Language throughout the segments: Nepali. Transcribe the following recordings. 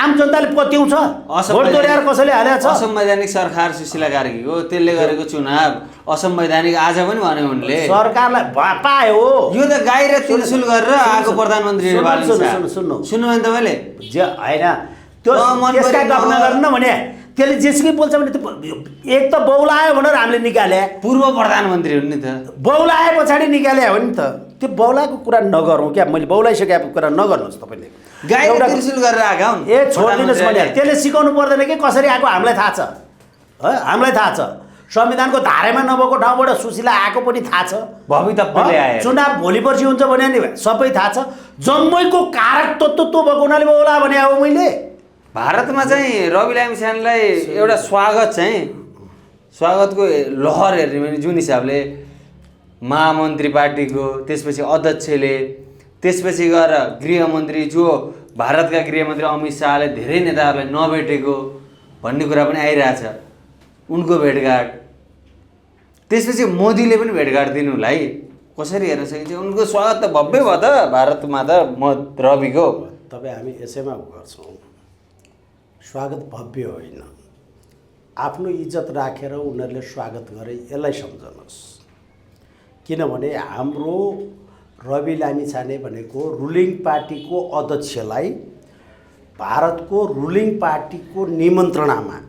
आम जनताले पत्याउँछ भोट दोहोऱ्याएर कसैले हालेको छ असंवैधानिक सरकार सुशीला कार्कीको त्यसले गरेको चुनाव असंवैधानिक आज पनि भन्यो उनले सरकारलाई पायो यो त गाई र त्रिशुल गरेर आएको प्रधानमन्त्री सुन्नु भने तपाईँले होइन त्यो त्यसका गफ नगर्नु भने त्यसले जेसुकै बोल्छ भने एक त बौलायो भनेर हामीले निकाले पूर्व प्रधानमन्त्री हुन् नि त बौलाए पछाडि निकाले हो नि त त्यो बौलाको कुरा नगरौँ क्या मैले बौलाइसकेको कुरा नगर्नुहोस् तपाईँले गाई र त्रिशुल गरेर आएका हुन् ए छोडिदिनुहोस् भने त्यसले सिकाउनु पर्दैन कि कसरी आएको हामीलाई थाहा छ है हामीलाई थाहा छ संविधानको धारामा नभएको ठाउँबाट सुशीला आएको पनि थाहा छ भवितव्यले आए चुनाव भोलि पर्सि हुन्छ भने नि सबै थाहा छ जम्मैको कारक तत्त्व भएको हुनाले बौला भने हो मैले भारतमा चाहिँ रवि लामिछानेलाई एउटा स्वागतको लहर हेर्ने भने जुन हिसाबले महामन्त्री पार्टीको त्यसपछि अध्यक्षले त्यसपछि गएर गृहमन्त्री जो भारतका गृहमन्त्री अमित शाहले धेरै नेताहरूलाई नभेटेको भन्ने कुरा पनि आइरहेछ उनको भेटघाट त्यसपछि मोदीले पनि भेटघाट दिनुलाई कसरी हेर्न सकिन्छ उनको स्वागत त भव्य भयो त भारतमा त रविको तपाईँ हामी यसैमा गर्छौँ स्वागत भव्य होइन आफ्नो इज्जत राखेर उनीहरूले स्वागत गरे यसलाई सम्झनुहोस् किनभने हाम्रो रवि लामिछाने भनेको रुलिङ पार्टीको अध्यक्षलाई भारतको रुलिङ पार्टीको निमन्त्रणामा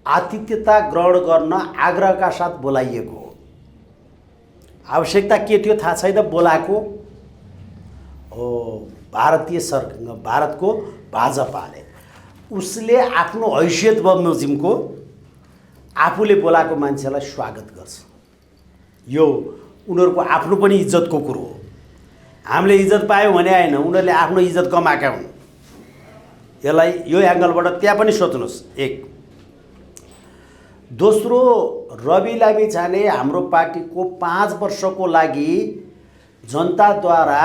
आतिथ्यता ग्रहण गर्न आग्रहका साथ बोलाइएको हो आवश्यकता के थियो थाहा छैन बोलाएको भारतको भाजपाले उसले आफ्नो हैसियत बमोजिमको आफूले बोलाएको मान्छेलाई स्वागत गर्छ यो उनीहरूको आफ्नो पनि इज्जतको कुरो हो हामीले इज्जत पायौँ भने आएन उनीहरूले आफ्नो इज्जत कमाएका हुन् यसलाई यो एङ्गलबाट त्यहाँ पनि सोच्नुहोस् एक दोस्रो रवि लामिछाने हाम्रो पार्टीको 5 वर्षको लागि जनताद्वारा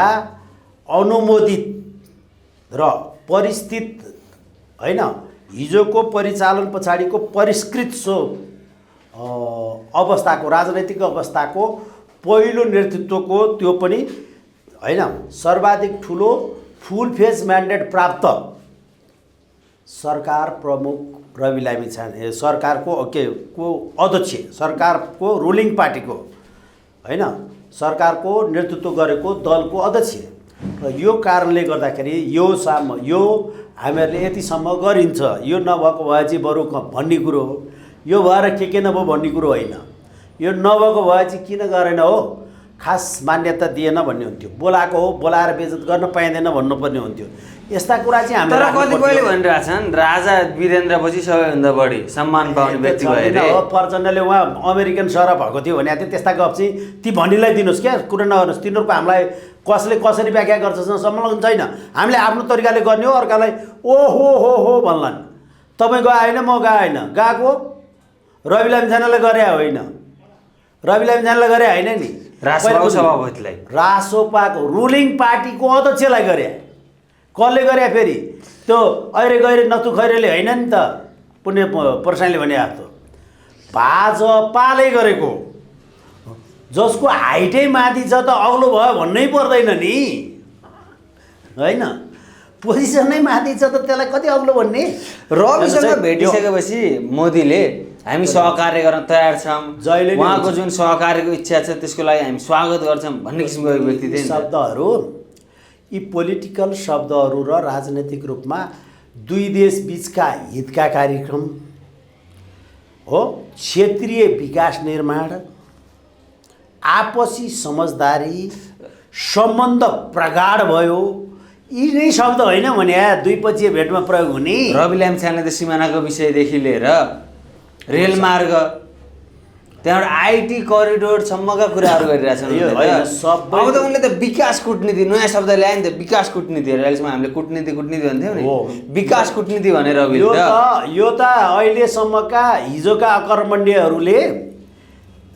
अनुमोदित र परिस्थित होइन हिजोको परिचालन पछाडिको परिष्कृत अवस्थाको राजनैतिक अवस्थाको पहिलो नेतृत्वको त्यो पनि होइन सर्वाधिक ठुलो फुल फेज म्यान्डेट प्राप्त सरकार प्रमुख रवि लामिछाने सरकारको को अध्यक्ष सरकारको रुलिङ पार्टीको होइन सरकारको नेतृत्व गरेको दलको अध्यक्ष र यो कारणले गर्दाखेरि यो हामीहरूले यतिसम्म गरिन्छ यो नभएको भए चाहिँ बरु भन्ने कुरो हो यो भएर के नभयो भन्ने कुरो होइन यो नभएको भए चाहिँ किन गरेन हो खास मान्यता दिएन भन्ने हुन्थ्यो बोलाएको हो बोलाएर बेइज्जत गर्न पाइँदैन भन्नुपर्ने हुन्थ्यो यस्ता कुरा चाहिँ हामी तर कतिपयले भनिरहेछन् राजा वीरेन्द्रपछि सबैभन्दा बढी सम्मान पाउने व्यक्ति भएर प्रचण्डले उहाँ अमेरिकन सर भएको थियो भने त्यस्ता गफ चाहिँ ती भनिलाई दिनुहोस् क्या कुरा नगर्नुहोस् तिनीहरूको हामीलाई कसरी व्याख्या गर्छ संलग्न छैन हामीले आफ्नो तरिकाले गर्ने हो अर्कालाई ओ हो भन्लान् तपाईँ गए होइन म गए होइन गएको रवि लामिछानेलाई गरे होइन रवि लामिछानेलाई गरे होइन नि रासोपाको रुलिङ पार्टीको अध्यक्षलाई गरे कसले गरे फेरि त्यो अहिले गएर नथु खैरेले होइन नि त पुण्य प्रसाईले भने जस्तो भाजपाले गरेको जसको हाइटै माथि छ त अग्लो भयो भन्नै पर्दैन नि होइन पोजिसनै माथि छ त त्यसलाई कति अग्लो भन्ने रविसँग भेटिसकेपछि मोदीले हामी सहकार्य गर्न तयार छौँ जहिले उहाँको जुन सहकार्यको इच्छा छ त्यसको लागि हामी स्वागत गर्छौँ भन्ने किसिमको व्यक्ति थिए शब्दहरू यी पोलिटिकल शब्दहरू र राजनैतिक रूपमा दुई देश बीचका हितका कार्यक्रम हो क्षेत्रीय विकास निर्माण आपसी समझदारी सम्बन्ध प्रगाढ भयो यी नै शब्द होइन भने द्विपक्षीय भेटमा प्रयोग हुने रवि लामिछानेले त सिमानाको विषयदेखि लिएर रेलमार्ग त्यहाँबाट आइटी करिडोरसम्मका कुराहरू गरिरहेछन् अब त उनले त विकास कूटनीति नयाँ शब्द ल्यायो नि त विकास कूटनीति अहिलेसम्म हामीले कूटनीति भन्थ्यौँ नि विकास कूटनीति भनेर यो त अहिलेसम्मका हिजोका अकर्मण्यहरूले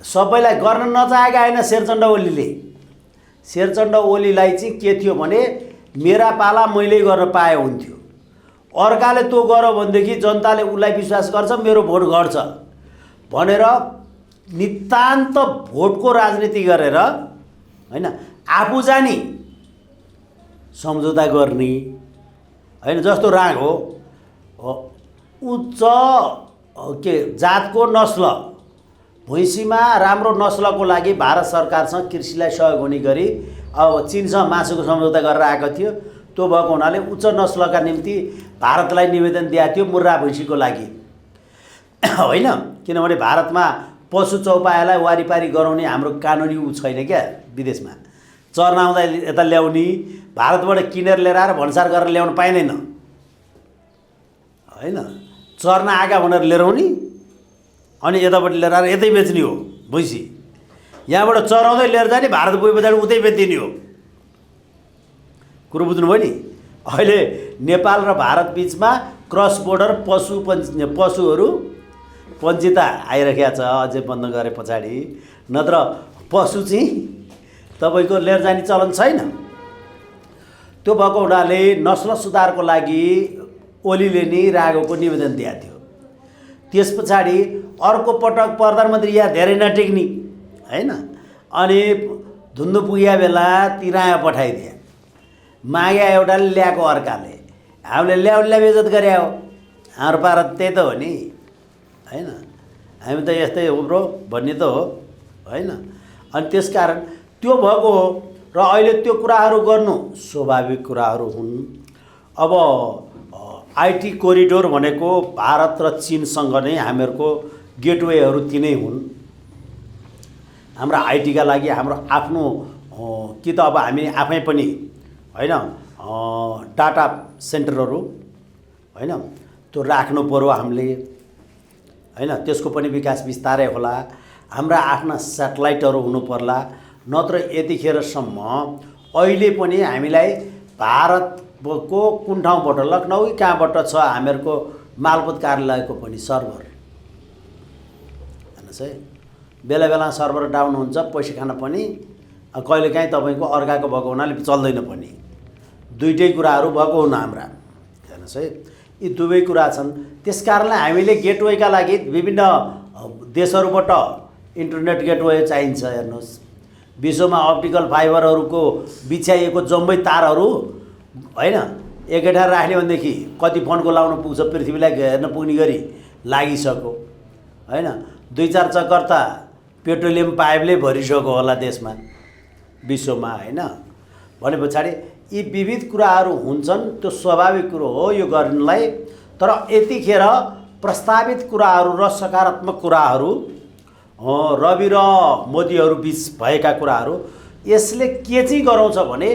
सबैलाई गर्न नचाहेका होइन शेरचण्ड ओलीलाई चाहिँ के थियो भने मेरा पाला मैले गर्न पाए हुन्थ्यो अर्काले त्यो गर भनेदेखि जनताले उसलाई विश्वास गर्छ मेरो भोट घट्छ भनेर नितान्त भोटको राजनीति गरेर हैन आफू जानी सम्झौता गर्ने होइन, जस्तो राग हो उच्च के जातको नस्ल भैँसीमा राम्रो नस्लको लागि भारत सरकारसँग कृषिलाई सहयोग हुने गरी अब चिनसँग मासुको सम्झौता गरेर आएको थियो। त्यो भएको हुनाले उच्च नस्लका निम्ति भारतलाई निवेदन दिएको थियो मुर्रा भैँसीको लागि, होइन? किनभने भारतमा पशु चौपायालाई वारिपारी गराउने हाम्रो कानुनी ऊ छैन क्या। विदेशमा चर्न आउँदा यता ल्याउने, भारतबाट किनेर लिएर आएर भन्सार गरेर ल्याउन पाइँदैन, होइन? चर्न आएका भनेर लिएर आउने अनि यताबाट लिएर आएर यतै बेच्ने हो भैँसी। यहाँबाट चराउँदै लिएर जाने, भारत पुगे पछाडि उतै बेचिदिने हो। कुरो बुझ्नुभयो नि? अहिले नेपाल र भारत बिचमा क्रस बोर्डर पशुहरू पञ्चिता आइरहेको छ, अझै बन्द गरे पछाडि। नत्र पशु चाहिँ तपाईँको लिएर जाने चलन छैन। त्यो भएको हुनाले नस्ल सुधारको लागि ओलीले नि रागोको निवेदन दिएको थियो। त्यस पछाडि अर्को पटक प्रधानमन्त्री यहाँ धेरै नटेक्ने, होइन? अनि धुन्धु पुगेको बेला तिराया पठाइदिए, माग्या एउटाले ल्याएको अर्काले, हामीले ल्याउनेलाई बेइज्जत गरे हो। हाम्रो पारा त्यही त हो नि, होइन? हामी त यस्तै हो ब्रो भन्ने त हो, होइन? अनि त्यसकारण त्यो भएको हो र अहिले त्यो कुराहरू गर्नु स्वाभाविक कुराहरू हुन्। अब आइटी कोरिडोर भनेको भारत र चीनसँग नै हामीहरूको गेटवेहरू तिनै हुन्। हाम्रो आइटीका लागि हाम्रो आफ्नो कि त अब हामी आफै पनि, होइन, डाटा सेन्टरहरू, होइन, त्यो राख्नु पर्यो हामीले, होइन? त्यसको पनि विकास बिस्तारै होला। हाम्रा आफ्ना सेटेलाइटहरू हुनु पर्ला, नत्र यतिखेरसम्म अहिले पनि हामीलाई भारतको कुन ठाउँबाट, लखनऊ कहाँबाट छ हामीहरूको मालपोत कार्यालयको पनि सर्भर, हेर्नुहोस् है। बेला बेला सर्भर डाउन हुन्छ, पैसा खान पनि कहिलेकाहीँ तपाईँको अर्काको भएको हुनाले चल्दैन पनि। दुइटै कुराहरू भएको हुन् हाम्रा, हेर्नुहोस् है। यी दुवै कुरा छन्। त्यस कारणले हामीले गेटवेका लागि विभिन्न देशहरूबाट इन्टरनेट गेटवे चाहिन्छ। हेर्नुहोस्, विश्वमा अप्टिकल फाइबरहरूको बिछ्याइएको जम्मै तारहरू, होइन, एकै ठाउँ राख्ने भनेदेखि कति फोनको लाउन पुग्छ, पृथ्वीलाई हेर्न पुग्ने गरी लागिसक्यो, होइन? 2-4 चक्कर त पेट्रोलियम पाइपले भरिसक्यो होला देशमा, विश्वमा, होइन? भने पछाडि यी विविध कुराहरू हुन्छन्, त्यो स्वाभाविक कुरो हो यो गर्नलाई। तर यतिखेर प्रस्तावित कुराहरू र सकारात्मक कुराहरू, रवि र मोदीहरू बिच भएका कुराहरू, यसले के चाहिँ गराउँछ भने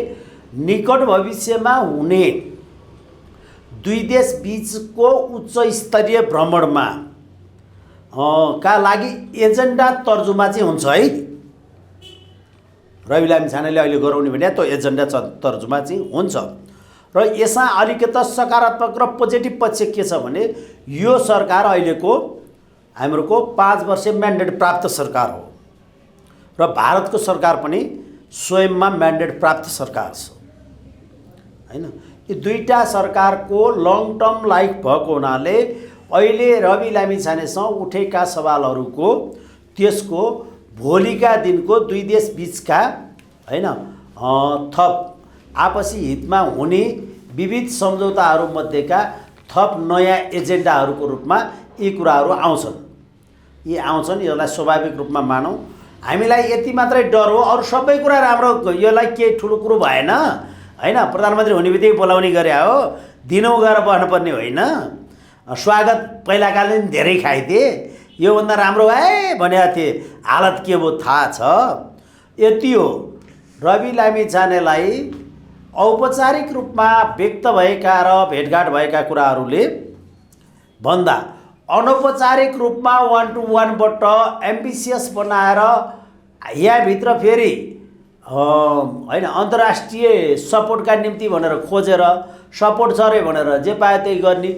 निकट भविष्यमा हुने दुई देश बिचको उच्च स्तरीय भ्रमणमा का लागि एजेन्डा तर्जुमा चाहिँ हुन्छ है। रवि लामिछानेले अहिले गराउने भने त्यो एजेन्डा तर्जुमा चाहिँ हुन्छ। र यसमा अलिकति सकारात्मक र पोजिटिभ पक्ष के छ भने यो सरकार अहिलेको हामीहरूको 5 वर्षे म्यान्डेट प्राप्त सरकार हो र भारतको सरकार पनि स्वयंमा म्यान्डेट प्राप्त सरकार छ, होइन? यी दुईटा सरकारको लङ टर्म लाइफ भएको हुनाले अहिले रवि लामिछानेसँग उठेका सवालहरूको त्यसको भोलिका दिनको दुई देश बिचका, होइन, थप आपसी हितमा हुने विविध सम्झौताहरू मध्येका थप नयाँ एजेन्डाहरूको रूपमा यी कुराहरू आउँछन्। यी आउँछन्, यसलाई स्वाभाविक रूपमा मानौँ। हामीलाई यति मात्रै डर हो, अरू सबै कुरा राम्रो, यसलाई केही ठुलो कुरो भएन, होइन? प्रधानमन्त्री हुने बित्तिकै बोलाउने गरे हो, दिनौँ गएर बस्नुपर्ने होइन। स्वागत पहिलाकाले पनि धेरै खाइदिए, योभन्दा राम्रो है भनेको थिए, हालत के भयो थाहा छ। यति हो। रवि लामिछानेलाई औपचारिक रूपमा व्यक्त भएका र भेटघाट भएका कुराहरूले भन्दा अनौपचारिक रूपमा 1-to-1बाट एम्बिसियस बनाएर यहाँभित्र फेरि, होइन, अन्तर्राष्ट्रिय सपोर्टका निम्ति भनेर खोजेर सपोर्ट छ रे भनेर जे पाए त्यही गर्ने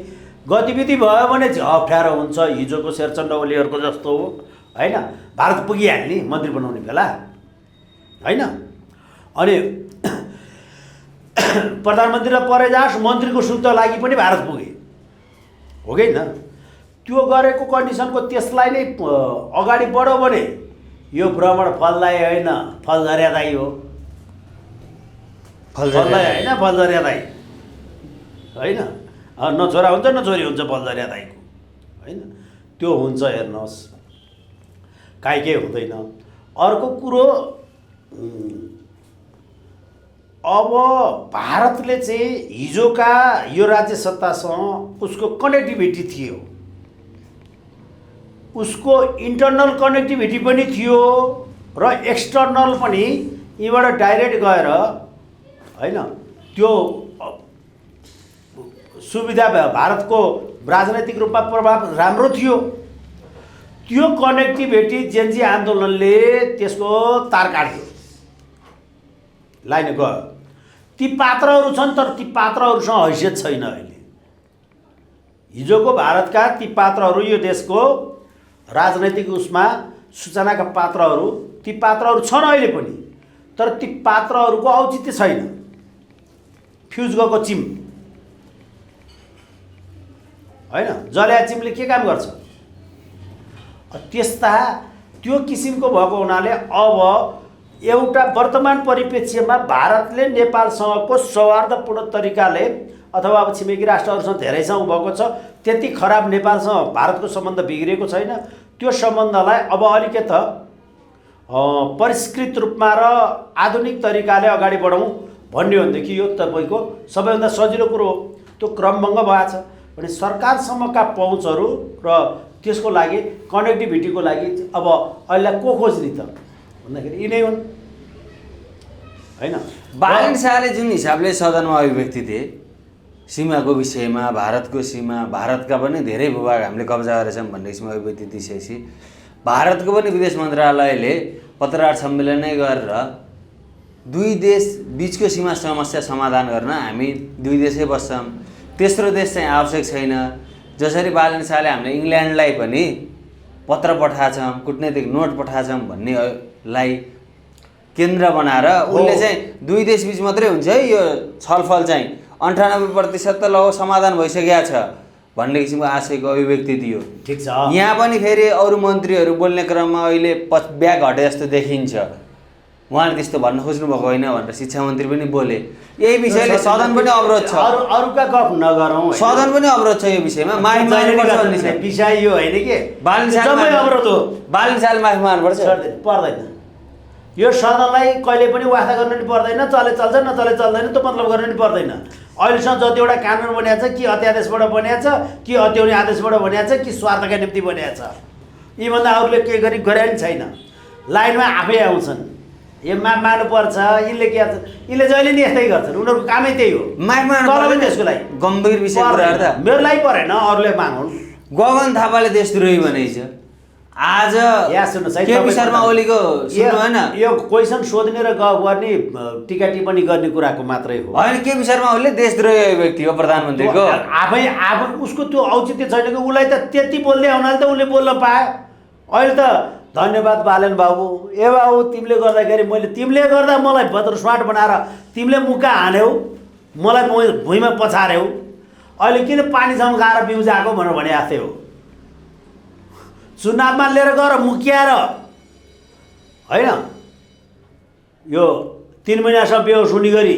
गतिविधि भयो भने चाहिँ अप्ठ्यारो हुन्छ। हिजोको शेरचन्द्र ओलीहरूको जस्तो हो, होइन? भारत पुगिहाल्ने मन्त्री बनाउने बेला, होइन? अनि प्रधानमन्त्री र परे जाओस्, मन्त्रीको सुखको लागि पनि भारत पुगे हो कि होइन? त्यो गरेको कन्डिसनको त्यसलाई नै अगाडि बढ्यो भने यो भ्रमण फलदायी होइन, फलझर्यादायी हो। फलदायी होइन, फलझर्यादायी, होइन न छोरा हुन्छ न छोरी हुन्छ बलजरिया दाइको होइन त्यो हुन्छ हेर्नुहोस् काहीँ केही हुँदैन। अर्को कुरो अब भारतले चाहिँ हिजोका यो राज्य सत्तासँग उसको कनेक्टिभिटी थियो, उसको इन्टरनल कनेक्टिभिटी पनि थियो र एक्सटर्नल पनि यहीँबाट डाइरेक्ट गएर होइन त्यो सुविधा भारतको राजनैतिक रूपमा प्रभाव राम्रो थियो। त्यो कनेक्टिभिटी जेनजी आन्दोलनले त्यसको तार काट्यो, लाइन गयो। ती पात्रहरू छन् तर ती पात्रहरूसँग हैसियत छैन अहिले। हिजोको भारतका ती पात्रहरू यो देशको राजनैतिक उसमा सूचनाका पात्रहरू ती पात्रहरू छन् अहिले पनि, तर ती पात्रहरूको औचित्य छैन। फ्युज गएको चिम होइन, जल्या चिमले के काम गर्छ? त्यस्ता त्यो किसिमको भएको हुनाले अब एउटा वर्तमान परिप्रेक्ष्यमा भारतले नेपालसँगको सौहार्दपूर्ण तरिकाले अथवा अब छिमेकी राष्ट्रहरूसँग धेरैसँग भएको छ, त्यति खराब नेपालसँग भारतको सम्बन्ध बिग्रिएको छैन। त्यो सम्बन्धलाई अब अलिकति परिष्कृत रूपमा र आधुनिक तरिकाले अगाडि बढाउँ भन्ने हो भनेदेखि यो तपाईँको सबैभन्दा सजिलो कुरो हो। त्यो क्रमभङ्ग भएको छ भने सरकारसम्मका पहुँचहरू र त्यसको लागि कनेक्टिभिटीको लागि अब अहिले को खोज्ने त भन्दाखेरि यिनै हुन् होइन। बालन शाहले जुन हिसाबले सदनमा अभिव्यक्ति थिए सीमाको विषयमा, भारतको सीमा, भारतका पनि धेरै भूभाग हामीले कब्जा गरेछौँ भन्ने किसिमको अभिव्यक्ति दिइसकेपछि भारतको पनि विदेश मन्त्रालयले पत्रकार सम्मेलन नै गरेर दुई देश बिचको सीमा समस्या समाधान गर्न हामी दुई देशै बस्छौँ, तेस्रो देश चाहिँ आवश्यक छैन। जसरी बालन शाहले हामीले इङ्ल्यान्डलाई पनि पत्र पठाएछौँ, कुटनैतिक नोट पठाएछौँ भन्नेलाई केन्द्र बनाएर उनले चाहिँ दुई देश बिच मात्रै हुन्छ है यो छलफल चाहिँ 98% त लगभग समाधान भइसकेको छ भन्ने किसिमको आशयको अभिव्यक्ति दियो। ठिक छ। यहाँ पनि फेरि अरू मन्त्रीहरू बोल्ने क्रममा अहिले ब्याग हटे जस्तो देखिन्छ। उहाँले त्यस्तो भन्न खोज्नु भएको होइन भनेर शिक्षा मन्त्री पनि बोले। यही विषयले सदन पनि अवरोध छ। अरूका गफ नगरौँ, सदन पनि अवरोध छ यो विषयमा। माफी माग्नुपर्छ भन्ने छ। विषय यो होइन कि बालन शाहले अवरोध हो। बालन शाहले माफी माग्नुपर्छ पर्दैन। यो सदनलाई कहिले पनि वास्ता गर्नु नि पर्दैन, चले चल्छ नचले चल्दैन त्यो मतलब गर्नु नि पर्दैन। अहिलेसम्म जतिवटा कानुन बनिएको छ कि अध्यादेशबाट बनिएको छ कि अत्याउने आदेशबाट बनिएको छ कि स्वार्थका निम्ति बनिएको छ, यीभन्दा अरूले केही गरी गरे पनि छैन। लाइनमा आफै आउँछन्, यो माग्नुपर्छ, यिनले के गर्छ, यिनले जहिले नि यस्तै गर्छन्, उनीहरूको कामै त्यही हो। माग्नु त्यसको लागि गम्भीर विषय कुराहरू त मेरो लागि परेन, अरूले मागुन्। गगन थापाले देशद्रोही भनेछ। आज यहाँ सुन्नुहोस् है, केपी शर्मा ओलीको सुन्नु होइन, यो क्वेसन सोध्ने र गफ गर्ने टिका टिप्पणी गर्ने कुराको मात्रै हो। होइन, केपी शर्मा ओलीले देशद्रोही व्यक्ति हो प्रधानमन्त्रीको। आफै उसको त्यो औचित्य छैन कि उसलाई त त्यति बोल्दै हुनाले त उसले बोल्न पायो। अहिले त धन्यवाद बालन बाबु, ए बाबु तिमीले गर्दाखेरि तिमीले गर्दा मलाई भत्र स्मार्ट बनाएर तिमीले मुक्का हान्यौ, मलाई भुइँमा पछार्यौ, अहिले किन पानी झम्काएर बिउज आएको भनेर भने जस्तै हो। चुनावमा लिएर गएर मुक्याएर होइन यो 3 महिनासम्म बेहोस हुने गरी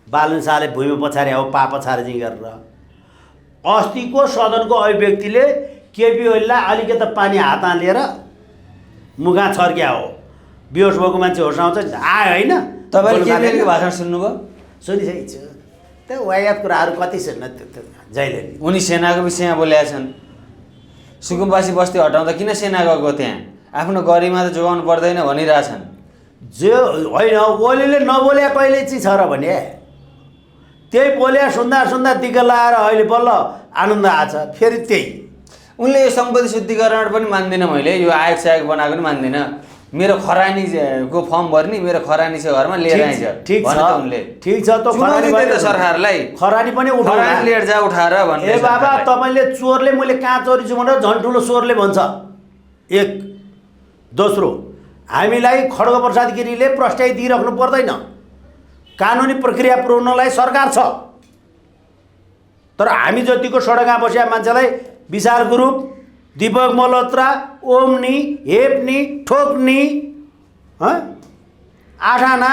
बालन शाहले भुइँमा पछारे हो, पा पछारे चाहिँ गरेर। अस्तिको सदनको अभिव्यक्तिले केपी ओलीलाई अलिकति पानी हातमा लिएर मुखा छर्क्या हो। बेहोस भएको मान्छे होस आउँछ आयो होइन। तपाईँले केपी ओलीको भाषण सुन्नुभयो? सुनिसकेको छु। त्यो वायात कुराहरू कति छैन त्यो जहिले नि। उनी सेनाको विषयमा बोलेका छन्। सुकुम्बासी बस्ती हटाउँदा किन सेना गएको त्यहाँ, आफ्नो गरिमा त जोगाउनु पर्दैन भनिरहेछन्। जो होइन ओलीले नबोले कहिले चाहिँ छ र भने त्यही बोल्या सुन्दा सुन्दा दिक्क लगाएर अहिले बल्ल आनन्द आछ। फेरि त्यही उनले यो सम्पत्ति शुद्धिकरण पनि मान्दिनँ, मैले यो आयोग सायोग बनाएको पनि मान्दिनँ, मेरो खरानीको फर्म भर्ने मेरो खरानी छ घरमा लिएर आइज। ठिक छ उनले, ठिक छ त सरकारलाई खरानी पनि खरानी लिएर जा उठाएर भन्ने। ए बाबा तपाईँले चोरले मैले कहाँ चोरी छु भनेर झन् ठुलो चोरले भन्छ। एक दोस्रो, हामीलाई खड्गप्रसाद गिरीले प्रस्ट्याइ दिइराख्नु पर्दैन, कानुनी प्रक्रिया पुर्याउनलाई सरकार छ। तर हामी जतिको सडकमा बसेका मान्छेलाई विशाल ग्रुप, दीपक मल्होत्रा, ओम्नी, हेप्नी, ठोक्नी, आठाना,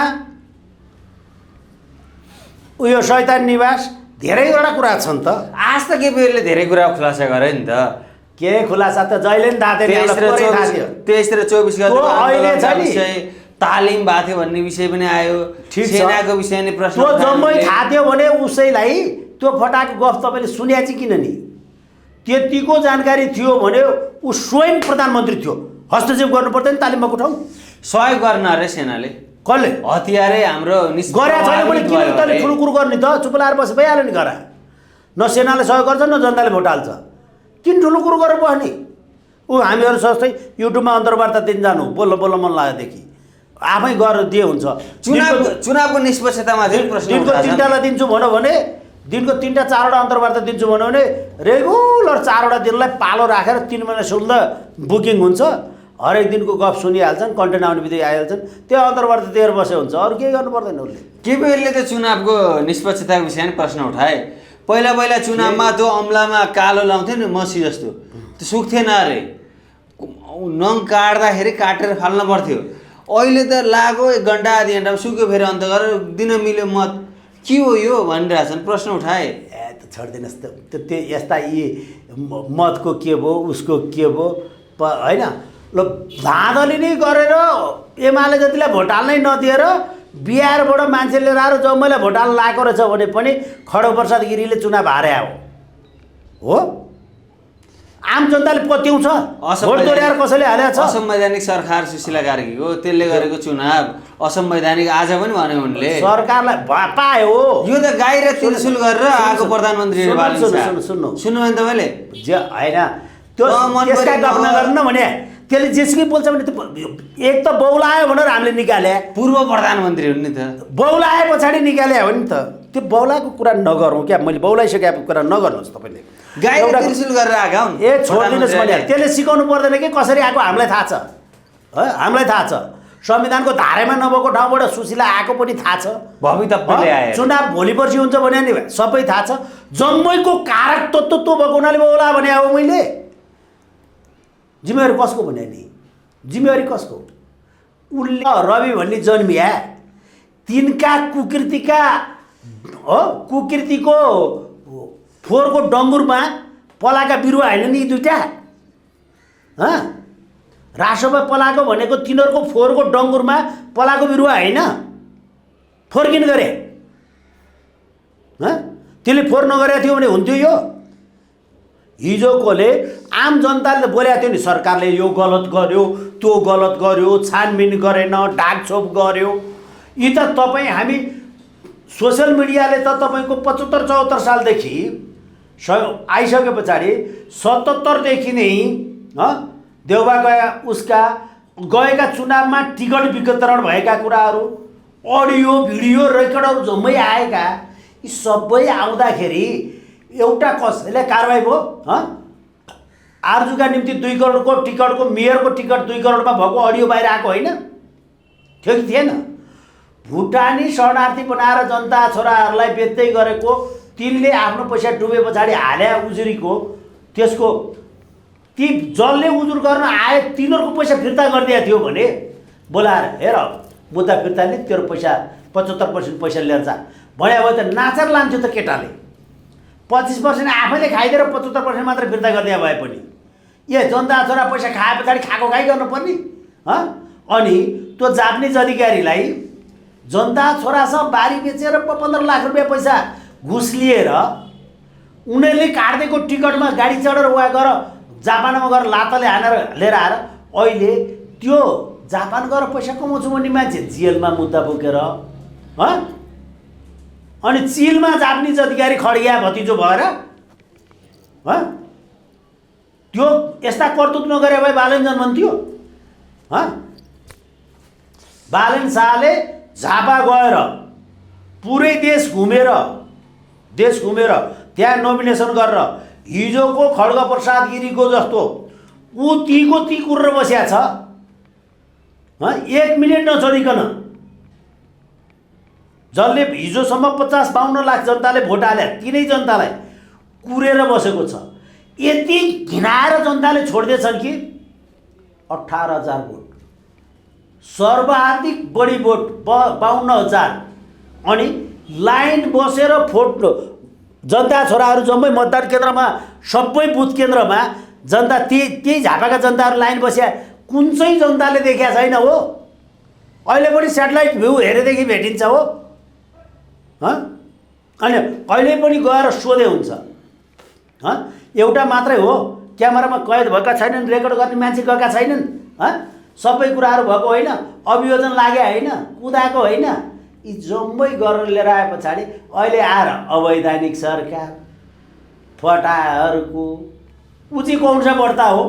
उयो शैतान निवास धेरैवटा कुरा छन् त। आज त केपीओलीले धेरै कुरा खुलासा गरे नि त। के खुलासा त जहिले नि थाहा थिएन, 23 र 24 गते अहिले छ नि तालिम भएको थियो भन्ने विषय पनि आयो, ठिक छ, सेनाको विषय नै प्रश्न त्यो जम्मै थाहा थियो भने उसैलाई त्यो फटाको गफ तपाईँले सुन्या चाहिँ किन नि? त्यतिको जानकारी थियो भने ऊ स्वयं प्रधानमन्त्री थियो, हस्तक्षेप गर्नु पर्दैन तालिम भएको ठाउँ। सहयोग गर्न अरे सेनाले, कसले हतियारै हाम्रो गरे छैन भने किन तले ठुलो कुरो गर्ने त? चुप लाएर बस भइहाल्यो नि। गरा न सेनाले सहयोग गर्छ न जनताले भोट हाल्छ, किन ठुलो कुरो गरेर बस्ने? ऊ हामीहरू जस्तै युट्युबमा अन्तर्वार्ता दिन जानु बोल्न बोल्न मन लागेदेखि आफै गरेर दिए हुन्छ। चुनावको निष्पक्षतामा चाहिँ प्रश्न दिनको 3वटा दिन्छु भनौँ भने दिनको 3टा 4वटा अन्तर्वार्ता दिन्छु भनौँ भने रेगुलर 4वटा दिनलाई पालो राखेर 3 महिना सुन्दा बुकिङ हुन्छ। हरेक दिनको गफ सुनिहाल्छन्, कन्टेन्ट आउने बित्तिकै आइहाल्छन्, त्यो अन्तर्वार्ता दिएर बसे हुन्छ, अरू केही गर्नु पर्दैन उसले। केपीओलीले त चुनावको निष्पक्षताको विषयमा प्रश्न उठाए। पहिला पहिला चुनावमा त्यो अम्लामा कालो लाउँथ्यो नि मसी जस्तो, त्यो सुक्थेन अरे, नङ काट्दाखेरि काटेर फाल्न पर्थ्यो। अहिले त लाग्यो 1 घन्टा आधी घन्टामा सुक्यो, फेरि अन्त गरेर दिन मिल्यो मत। के हो यो भनिरहेछन्, प्रश्न उठाए। त छोडिदिनुहोस् त, त्यो यस्ता यी मतको के भयो उसको के भयो होइन। ल धाँधली नै गरेर एमाले जतिलाई भोट हाल्नै नदिएर बिहारबाट मान्छे लिएर आएर जम्मैलाई भोट हाल्न लागेको रहेछ भने पनि खड्गप्रसाद गिरीले चुनाव हारे हो। आम जनताले पत्याउँछ, भोट दोहोऱ्याएर कसैले हालेको छ? असंवैधानिक सरकार सुशीला कार्कीको त्यसले गरेको चुनाव असंवैधानिक आज पनि भन्यो उनले। सरकारलाई पायो यो त गाई र त्रिशुल गरेर आएको प्रधानमन्त्री सुन्नु भने तपाईँले होइन त्यो त्यसका गफ नगर्नु भने त्यसले जेसुकै बोल्छ भने एक त बौलायो भनेर हामीले निकाले, पूर्व प्रधानमन्त्री हुन् नि त, बौलाए पछाडि निकाले हो नि त। त्यो बौलाको कुरा नगरौँ क्या, मैले बौलाइसकेको कुरा नगर्नुहोस् तपाईँले। गाई र त्रिशुल गरेर आएका हुन्। छोडिदिनुहोस् भने त्यसले सिकाउनु पर्दैन कि कसरी आएको हामीलाई थाहा छ, हामीलाई थाहा छ। संविधानको धारेमा नभएको ठाउँबाट सुशीला आएको पनि थाहा छ, भवितव्यले आए। चुनाव भोलि पर्सि हुन्छ भने नि सबै थाहा छ। जम्मैको कारक तत्त्व त्यो भएको हुनाले बौला भने हो। मैले जिम्मेवारी कसको भने नि? जिम्मेवारी कसको? उसले रवि भन्ने जन्मिया तिनका कुकृतिका कुकृतिको फोहोरको डङ्गुरमा पलाएका बिरुवा होइन नि यी दुईटा? रासोमा पलाएको भनेको तिनीहरूको फोहोरको डङ्गुरमा पलाएको बिरुवा होइन? फोहोर किन गरे? त्यसले फोहोर नगरेको थियो भने हुन्थ्यो यो? हिजोकोले आम जनताले बोलेको थियो नि, सरकारले यो गलत गर्यो त्यो गलत गर्यो, छानबिन गरेन, ढाकछोप गर्यो। यी त तपाईँ हामी सोसियल मिडियाले त तपाईँको 75-74 सालदेखि आइसके पछाडि 77देखि नै देउबा गया उसका गएका चुनावमा टिकट वितरण भएका कुराहरू, अडियो भिडियो रेकर्डहरू जम्मै आएका, यी सबै आउँदाखेरि एउटा कसैले कारवाही भयो? आर्जुका निम्ति 2 करोडको टिकटको मेयरको टिकट 2 करोडमा भएको अडियो बाहिर आएको होइन? थियो कि थिएन? भुटानी शरणार्थी बनाएर जनता छोराहरूलाई बेच्दै गरेको, तिनले आफ्नो पैसा डुबे पछाडि हाले उजुरीको, त्यसको ती जसले उजुर गर्न आए तिनीहरूको पैसा फिर्ता गरिदिएको थियो भने बोलाएर हेर मुद्दा फिर्ता नि, तेरो पैसा 75% पैसा लिएर जा भने भए त नाचेर लान्थ्यो त केटाले। 25% आफैले खाइदिएर 75% मात्र फिर्ता गरिदिए भए पनि ए जनता छोरा पैसा खाए पछाडि खाएको खाइ गर्नुपर्ने। अनि त्यो जापानिज अधिकारीलाई जनता छोरासँग बारी बेचेर 15 लाख रुपियाँ पैसा घुस लिएर उनीहरूले काट्दिएको टिकटमा गाडी चढेर वा गएर जापानमा गएर लातले हानेर लिएर आएर अहिले त्यो जापान गएर पैसा कमाउँछु भन्ने मान्छे जेलमा मुद्दा बोकेर अनि चिलमा जापानिज अधिकारी खड्या भतिजो भएर त्यो यस्ता कर्तुत नगरे भए बालेन जन्मन्थ्यो? बालेन शाहले झापा गएर पुरै देश घुमेर त्यहाँ नोमिनेसन गरेर हिजोको खड्गप्रसाद गिरीको जस्तो ऊ तीको ती कुरेर बसिया छ। 1 मिनेट नछोडिकन जसले हिजोसम्म 50-52 लाख जनताले भोट हाले तिनै जनतालाई कुरेर बसेको छ। यति घिनाएर जनताले छोड्दैछन् कि 18,000 भोट, सर्वाधिक बढी भोट 52,000। अनि लाइन बसेर जनता छोराहरू जम्मै मतदान केन्द्रमा सबै बुथ केन्द्रमा जनता त्यही झापाका जनताहरू लाइन बस्या कुन चाहिँ जनताले देखेको छैन हो? अहिले पनि सेटेलाइट भ्यू हेरेदेखि भेटिन्छ हो। अनि अहिले पनि गएर सोधे हुन्छ। एउटा मात्रै हो, क्यामेरामा कैद भएका छैनन्, रेकर्ड गर्ने मान्छे गएका छैनन्। सबै कुराहरू भएको होइन, अभियोजन लाग्यो होइन, कुदाएको होइन। यी जम्मै गरेर लिएर आए पछाडि अहिले आएर अवैधानिक सरकार फटाहरूको उची कौन सा बढ्ता हो?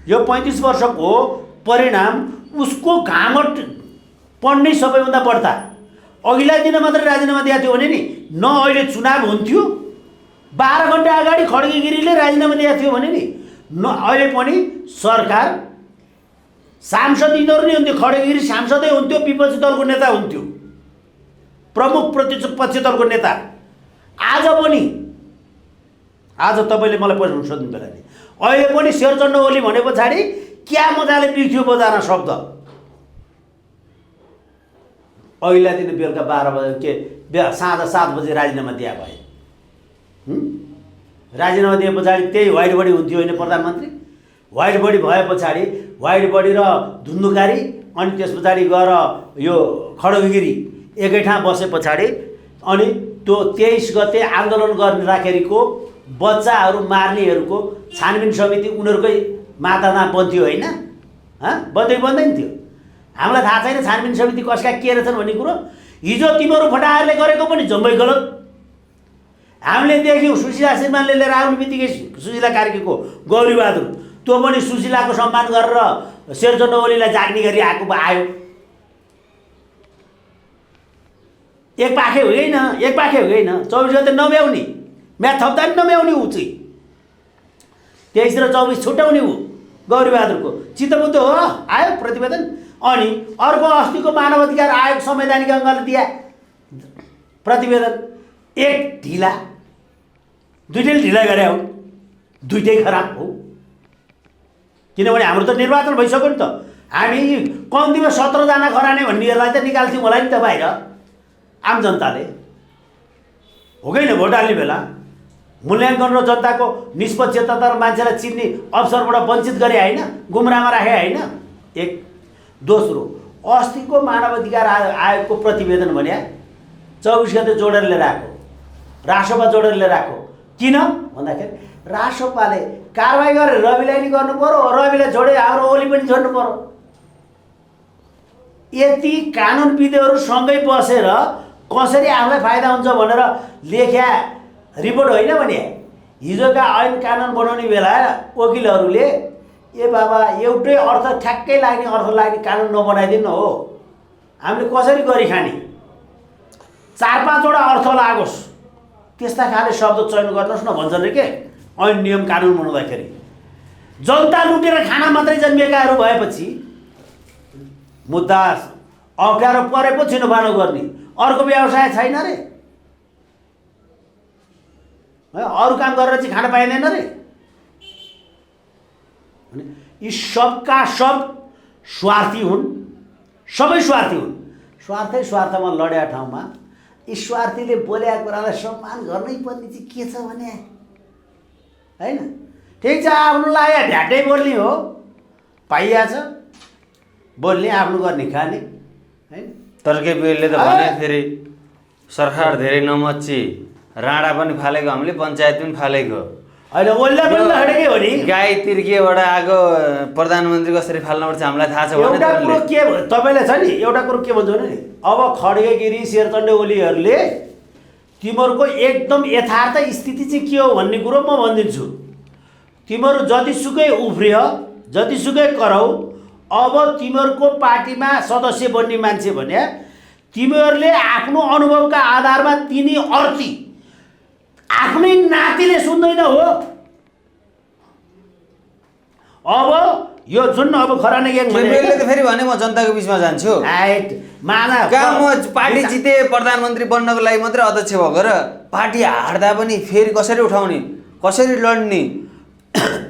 यो 35 वर्षको परिणाम उसको घामट पढ्नै सबैभन्दा बढ्ता। अघिल्ला दिन मात्रै राजीनामा दिएको थियो भने नि न अहिले चुनाव हुन्थ्यो, 12 घन्टा अगाडि खड्गे गिरीले राजीनामा दिएको थियो भने नि न अहिले पनि सरकार सांसद यिनीहरू नै हुन्थ्यो, खड्गे गिरी सांसदै हुन्थ्यो, विपक्षी दलको नेता हुन्थ्यो, प्रमुख प्रतिपक्षी दलको नेता। आज तपाईँले मलाई प्रश्न सोध्नु बेला नि अहिले पनि शेरचण्ड ओली भने पछाडि क्या मजाले बिग्थ्यो बजारमा शब्द। अघिल्ला दिन बेलुका 12 बजे साँझ 7 बजे राजीनामा दिए भए। राजीनामा दिए पछाडि त्यही व्हाइट बडी हुन्थ्यो होइन प्रधानमन्त्री? व्हाइट बडी भए पछाडि व्हाइट बडी र धुन्धुकारी अनि त्यस पछाडि गएर यो खड्गगिरी एकै ठाउँ बसे पछाडि अनि त्यो 23 गते आन्दोलन गर्ने राखेको बच्चाहरू मार्नेहरूको छानबिन समिति उनीहरूकै मातामा बन्थ्यो होइन? बन्दैन थियो? हामीलाई थाहा छैन छानबिन समिति कसका के रहेछन् भन्ने कुरो? हिजो तिमीहरू फटाहरूले गरेको पनि जम्मै गलत। हामीले देख्यौँ सुशीला श्रीमानले लिएर आउने बित्तिकै सुशीला कार्कीको गौरीबहादुर त्यो पनि सुशीलाको सम्मान गरेर शेरचण्ड ओलीलाई जाग्ने गरी आयो। एक पाखे होइन 24 गते नभ्याउने, म्याथ थप्दा पनि नभ्याउने ऊ चाहिँ 23 र 24 छुट्याउने ऊ गौरीबहादुरको चित्तबुद्ध हो। आयो प्रतिवेदन। अनि अर्को अस्तिको मानव अधिकार आयोग संवैधानिक अङ्गले दिए प्रतिवेदन, एक ढिला, दुईटै ढिला गरे हो, दुईटै खराब हो। किनभने हाम्रो त निर्वाचन भइसक्यो नि त। हामी कम्तीमा 17 जना खराने भन्नेहरूलाई त निकाल्थ्यौँ होला नि त बाहिर आम जनताले, हो कि होइन? भोट हाल्ने बेला मूल्याङ्कन र जनताको निष्पक्षता र मान्छेलाई चिन्ने अवसरबाट वञ्चित गरे होइन, गुमराहमा राखे होइन। एक दोस्रो, अस्तिको मानव अधिकार आयोगको प्रतिवेदन भने 24 गते जोडेर लिएर आएको, रासोपा जोडेर लिएर आएको। किन भन्दाखेरि रासोपाले कारवाही गरेर रविलाई नि गर्नु पर्यो, रविलाई छोडे हाम्रो ओली पनि छोड्नु पर्यो। यति कानुनविदहरू सँगै बसेर कसरी आफूलाई फाइदा हुन्छ भनेर लेख्या रिपोर्ट होइन भने हिजोका ऐन कानुन बनाउने बेला वकिलहरूले ए बाबा एउटै अर्थ ठ्याक्कै लाग्ने अर्थ लाग्ने कानुन नबनाइदिनु हो, हामीले कसरी गरी खाने, 4-5 वटा अर्थ लागोस् त्यस्ता खाले शब्द चयन गर्नुहोस् न भन्छन् रे के ऐन नियम कानुन बनाउँदाखेरि। जनता लुटेर खाना मात्रै जन्मिएकाहरू भएपछि मुद्दा अप्ठ्यारो परेको छिनोफानो गर्ने अर्को व्यवसाय छैन रे, अरू काम गरेर चाहिँ खान पाइँदैन रे। यी सबका सब स्वार्थी हुन्, सबै स्वार्थी हुन्। स्वार्थमा लड्या ठाउँमा यी स्वार्थीले बोलेका कुरालाई सम्मान गर्नै पर्ने चाहिँ के छ भने होइन? ठिक छ, आफ्नो लागि भ्याटै बोल्ने हो, पाइया छ बोल्ने, आफ्नो गर्ने खाने होइन। तर केपीले त भने फेरि सरकार धेरै नमच्ची, राणा पनि फालेको, हामीले पञ्चायत पनि फालेको, अहिले ओल्ला पनि लडेकै हो नि। गाई तिर्किएबाट आएको प्रधानमन्त्री कसरी फाल्नुपर्छ हामीलाई थाहा छ। एउटा कुरो के तपाईँलाई छ नि, एउटा कुरो के भन्छ भने अब खड्गे गिरी शेरचण्ड ओलीहरूले तिमीहरूको एकदम यथार्थ स्थिति चाहिँ के हो भन्ने कुरो म भनिदिन्छु। तिमीहरू जतिसुकै उफ्रिय, जतिसुकै कराउ, अब तिमीहरूको पार्टीमा सदस्य बन्ने मान्छे भने तिमीहरूले आफ्नो अनुभवका आधारमा तिनी अर्थी आफ्नै नातिले सुन्दैन हो। अब यो जुन अब खराने ग्याङ केपीले त फेरि भने म जनताको बिचमा जान्छु, कहाँ म पार्टी जिते प्रधानमन्त्री बन्नको लागि मात्रै अध्यक्ष भएको र पार्टी हार्दा पनि फेरि कसरी उठाउने, कसरी लड्ने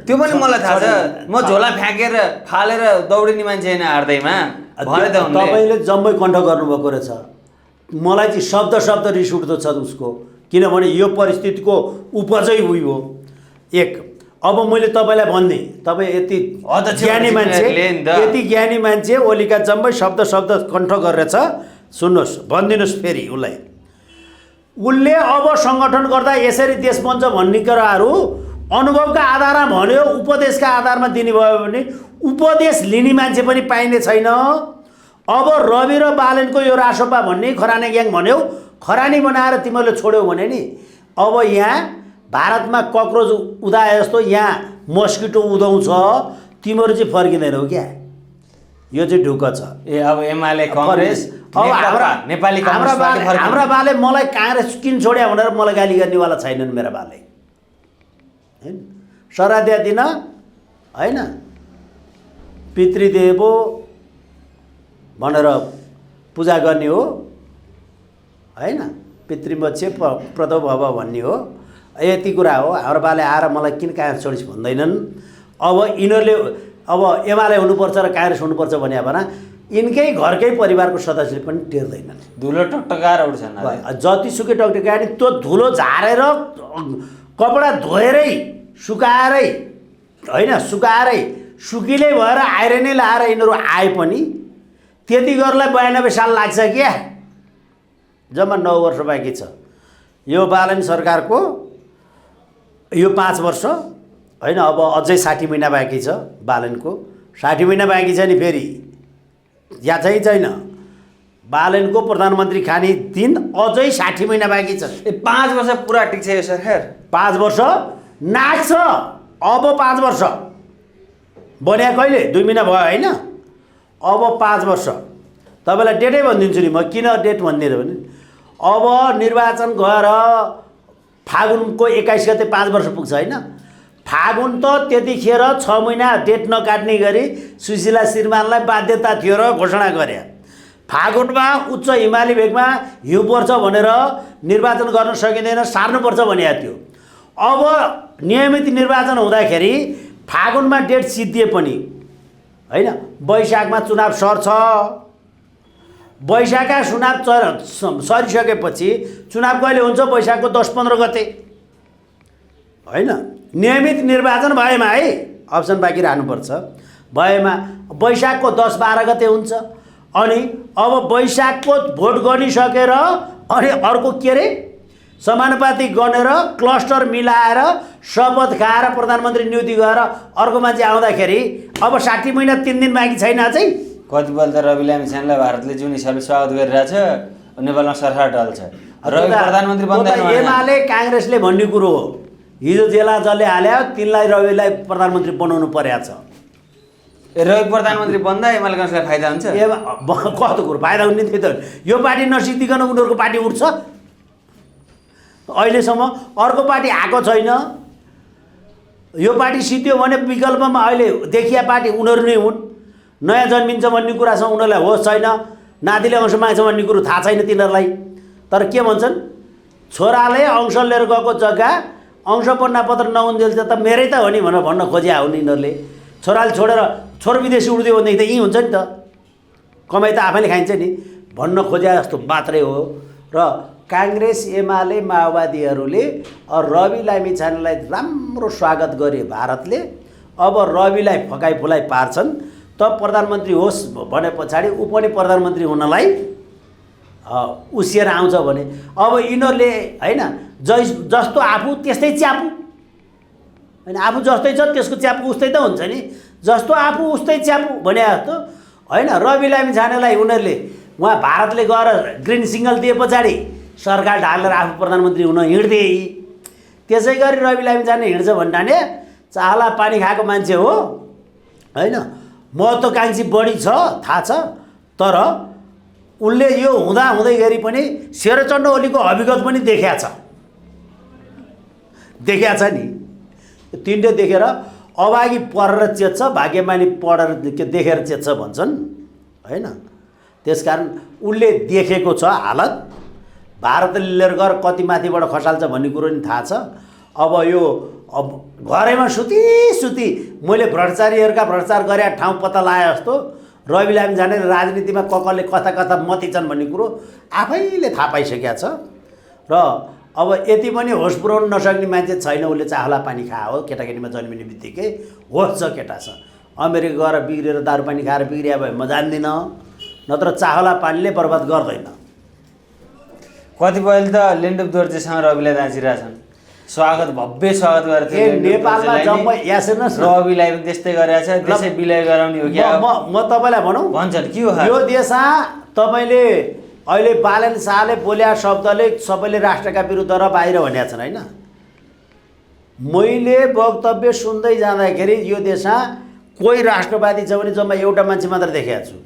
त्यो पनि मलाई थाहा छ। म झोला फ्याँकेर फालेर दौडिने मान्छे होइन हार्दैमा भने त। तपाईँले जम्मै कण्ठ गर्नुभएको रहेछ। मलाई चाहिँ शब्द रिस उठ्दो छ उसको, किनभने यो परिस्थितिको उपजै उही हो। एक, अब मैले तपाईँलाई भन्ने, तपाईँ यति ज्ञानी मान्छे, यति ज्ञानी मान्छे, ओलीका जम्मै शब्द कण्ठ गरेर छ, सुन्नुहोस्, भनिदिनुहोस् फेरि उसलाई। उसले अब सङ्गठन गर्दा यसरी देश बन्छ भन्ने कुराहरू अनुभवका आधारमा भन्यो, उपदेशका आधारमा दिने भयो भने उपदेश लिने मान्छे पनि पाइने छैन। अब रवि र बालनको यो रासोपा भन्ने खरानी ग्याङ भन्यौ, खरानी बनाएर तिमीहरूले छोड्यौ भने नि अब यहाँ भारतमा कक्रोच उदाए जस्तो यहाँ मस्किटो उदाउँछ, तिमीहरू चाहिँ फर्किँदैनौ क्या। यो चाहिँ ढुक्क छ। ए अब एमाले कांग्रेस अब नेपाली कांग्रेस पार्टी फर्किन्छ। हाम्रा बाले मलाई कांग्रेस किन छोड्या भनेर मलाई गाली गर्नेवाला छैनन् मेरा बाले, हैन? श्राद्ध दिन हैन, पितृदेवो भनेर पूजा गर्ने हो, हैन? पितृमोक्ष प्रदो भव भन्ने हो, यति कुरा हो। हाम्रो बाले आएर मलाई किन कांग्रेस छोडिस् भन्दैनन्। अब यिनीहरूले अब एमाले हुनुपर्छ र कांग्रेस हुनुपर्छ भने भना यिनकै घरकै परिवारको सदस्यले पनि टेर्दैनन्। धुलो टकटकाएर उठ्छन्। जतिसुकै टकटकाए नि त्यो धुलो झारेर कपडा धोएरै सुकाएरै, हैन, सुकाएरै सुकिलै भएर आइरनै लाएर यिनीहरू आए पनि त्यति गर्नलाई 92 साल लाग्छ क्या। जम्मा 9 वर्ष बाँकी छ यो बालन सरकारको, यो 5 वर्ष, हैन? अब अझै 60 महिना बाँकी छ बालनको, 60 महिना बाँकी छ नि। फेरि या छैन बालनको प्रधानमन्त्री खाने दिन अझै 60 महिना बाँकी छ। 5 वर्ष पुरा टिक्छ यो सरकार। 5 वर्ष नाच्छ। अब 5 वर्ष बन्या कहिले 2 महिना भयो, हैन? अब 5 वर्ष तपाईँलाई डेटै भनिदिन्छु नि म। किन डेट भनिदिएर भने अब निर्वाचन गएर फागुनको 21 गते 5 वर्ष पुग्छ, हैन? फागुन त त्यतिखेर 6 महिना डेट नकाट्ने गरी सुशीला श्रीमानलाई बाध्यता थियो र घोषणा गरे। फागुनमा उच्च हिमाली भेगमा हिउँ पर्छ भनेर निर्वाचन गर्न सकिँदैन, सार्नुपर्छ भनेको थियो। अब नियमित निर्वाचन हुँदाखेरि फागुनमा डेट सिद्धिए पनि, हैन, वैशाखमा चुनाव सर्छ। वैशाखका चुनाव सरिसकेपछि चुनाव कहिले हुन्छ? वैशाखको 10-15 गते, हैन? नियमित निर्वाचन भएमा है, अप्सन बाँकी राख्नुपर्छ, भएमा वैशाखको 10-12 गते हुन्छ। अनि अब वैशाखको भोट गरिसकेर अनि अर्को के अरे समानुपातिक गनेर क्लस्टर मिलाएर शपथ खाएर प्रधानमन्त्री नियुक्ति गरेर अर्को मान्छे आउँदाखेरि अब 60 महिना 3 दिन बाँकी छैन अझै। कतिपल्ट त रवि लामिछानेलाई भारतले जुन हिसाबले स्वागत गरिरहेछ, नेपालमा सरकार ढल्छ। रवि प्रधानमन्त्री बन्दैन। एमाले कांग्रेसले भन्ने कुरो हो, हिजो जेला जसले हाल्यो तिनलाई रविलाई प्रधानमन्त्री बनाउनु परेको छ। रवि प्रधानमन्त्री बन्दा एमाले कांग्रेसलाई फाइदा हुन्छ? कस्तो कुरो फाइदा हुने थियो त? यो पार्टी नसिद्धिकन उनीहरूको पार्टी उठ्छ। अहिलेसम्म अर्को पार्टी आएको छैन। यो पार्टी सिद्धियो भने विकल्पमा अहिले देखिया पार्टी उनीहरू नै हुन्। नयाँ जन्मिन्छ भन्ने कुरासँग उनीहरूलाई होस छैन, नातिले अंश माग्छ भन्ने कुरो थाहा छैन तिनीहरूलाई। तर के भन्छन्? छोराले अंश लिएर गएको जग्गा अंश पन्नापत्र नहुन्जेल त मेरै त हो नि भनेर भन्न खोज्या हुन् यिनीहरूले। छोराले छोडेर छोरो विदेशी उड्दियो भनेदेखि त यहीँ हुन्छ नि त, कमाइ त आफैले खाइन्छ नि भन्न खोज्या जस्तो मात्रै हो। र कांग्रेस एमाले माओवादीहरूले रवि लामिछानेलाई राम्रो स्वागत गरे भारतले। अब रविलाई फकाइ फुलाइ पार्छन् त प्रधानमन्त्री होस् भने पछाडि ऊ पनि प्रधानमन्त्री हुनलाई उसिएर आउँछ भने अब यिनीहरूले, हैन, जस्तो आफू त्यस्तै च्यापु, हैन? आफू जस्तै छ त्यसको च्यापु उस्तै त हुन्छ नि। जस्तो आफू उस्तै च्यापु भने जस्तो, हैन? रवि लामिछानेलाई उनीहरूले उहाँ भारतले गएर ग्रिन सिग्नल दिए पछाडि सरकार ढालेर आफू प्रधानमन्त्री हुन हिँड्थे। त्यसै गरी रवि लामिछाने हिँड्छ भन्नाले चाला पानी खाएको मान्छे हो, हैन? महत्त्वकाङ्क्षी बढी छ थाहा छ। तर उनले यो हुँदा हुँदै गरी पनि शेरचण्ड ओलीको हकीकत पनि देख्या छ नि। तिनले देखेर अभागी पढेर चेत्छ, भाग्यमानी पढेर देखेर चेत्छ भन्छन्, हैन? त्यसकारण उनले देखेको छ हालत। भारतले लिएर गएर कति माथिबाट खसाल्छ भन्ने कुरो नि थाहा छ। अब यो घरैमा सुती मैले भ्रष्टाचारीहरूका भ्रष्टाचार गरे ठाउँ पत्ता लाए जस्तो रवि लामिछाने राजनीतिमा कसले कता कता मतिछन् भन्ने कुरो आफैले थाहा पाइसकेको छ र अब यति पनि होस पुऱ्याउन नसक्ने मान्छे छैन। उसले चाहला पानी खायो हो, केटाकेटीमा जन्मिने बित्तिकै होस छ केटा छ। अमेरिका गएर बिग्रेर दारू पानी खाएर बिग्रिया भए म जान्दिनँ, नत्र चाहला पानीले बर्बाद गर्दैन। कतिपयले त लेन्डुप दोर्जेसँग रविलाई दाँचिरहेछन्, स्वागत भव्य स्वागत गरेको थियो। नेपालमा जम्मै यहाँ सुन्नुहोस् न, रविलाई पनि त्यस्तै गरेछ, त्यसै विलय गराउने हो क्या? म तपाईँलाई भनौँ भन्छन् के हो यो देशमा तपाईँले अहिले बालन शाहले बोल्या शब्दले सबैले राष्ट्रका विरुद्ध र बाहिर भनेका छन् होइन। मैले वक्तव्य सुन्दै जाँदाखेरि यो देशमा कोही राष्ट्रवादी छ भने जम्मा एउटा मान्छे मात्र देखेको छु,